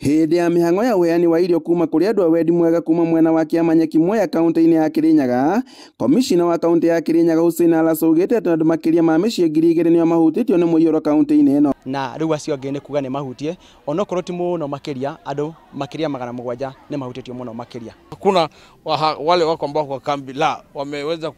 Hĩndĩ ya mĩhang'o ya ũheani wa irio kuma kũrĩ andũ a wendi mwega kuma mwena wa kĩama Nyekimoya kaunti-inĩ ya Kirinyaga, komishina wa kaunti ya Kirinyaga Hussein Alaso augĩte atĩ andũ makĩria ma mĩciĩ 2,000 nĩo mahutĩtio nĩ mũiyũro kaunti-inĩ ĩno. Na rĩu acio angĩ nĩ kuga nĩ mahutie, onokorwo ti mũno makĩria, andũ makĩria 700 nĩ mahutĩtio mũno makĩria. Hakuna wale wako ambao kwa kambi la wameweza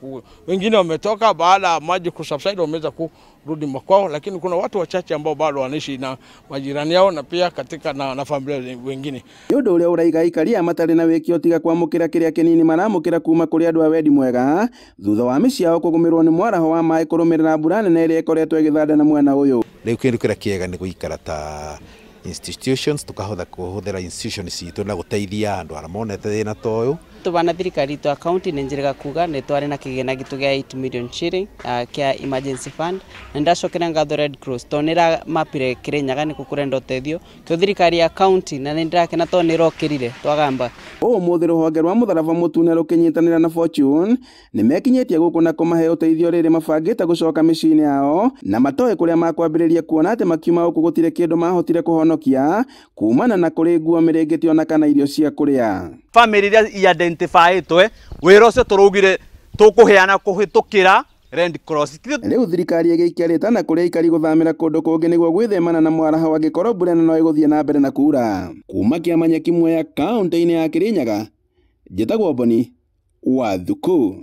wengine wametoka baada ya maji kusubside, wameweza kurudi makwao, lakini kuna watu wachache ambao bado wanaishi na majirani yao na pia katika na familia wengine. Nĩ ũndũ ũrĩa ũraiga aikari a matarĩ na wĩkio tiga kwamũkĩra kĩrĩa kĩnini maramũkĩra kuma kũrĩ andũ a wendi mwega thutha wa mĩciĩ yao kũgũmĩrwo nĩ mwaraho wa maĩ kũrũmĩrĩra mbura nene ĩrĩa ĩkoretwo ĩgĩthanda mwena ũyũ. Rĩu kĩndũ kĩrĩa kĩega nĩ gũikara ta institutions, tukahotha kũhũthĩra institutions citũ na gũteithia andũ arĩa monete thĩna ta ũyũ. Tubana thirikari twa county nĩ njĩrĩga kuga nĩ twarĩ na kĩgĩna gitũ gĩa 8 million shilling kĩa emergency fund, na ndacokera ngatho Red Cross tonera mapire Kirinyaga nĩ kũkũrenda ũteithio kĩ thirikari ya county, na nĩ ndĩrakena to nĩ rokĩrire twagamba. Ũmũthĩ rũhonge rwa mũtharaba mũtune rũkĩnyitanĩra na Fortune nĩ mekinyĩtie gũkũ na kũmahe ũteithio rĩrĩ mabangĩte gũcoka mĩciĩ-inĩ yao, na matoĩ kũrĩa makwambĩrĩria kuona atĩ makiuma gũkũ gũtirĩ kĩndũ mahotire kũhonokia kumana na kũrĩ nguo mĩrĩngĩti ona kana irio cia kũrĩa. Family iria identifyĩtwe wĩra ũcio tũraugire tũkũheana kũhĩtũkĩra Red Cross. Rĩu thirikari ĩgĩikia rĩtana kũrĩ aikari gũthamĩra kũndũ kũngĩ nĩguo gwĩthemana na mwaraho angĩkorwo mbura no ĩgũthiĩ na mbere na kuura. Kuma kĩama Nyekimoya kaunti-inĩ ya Kirinyaga, njĩtagwo Boni Wathuku.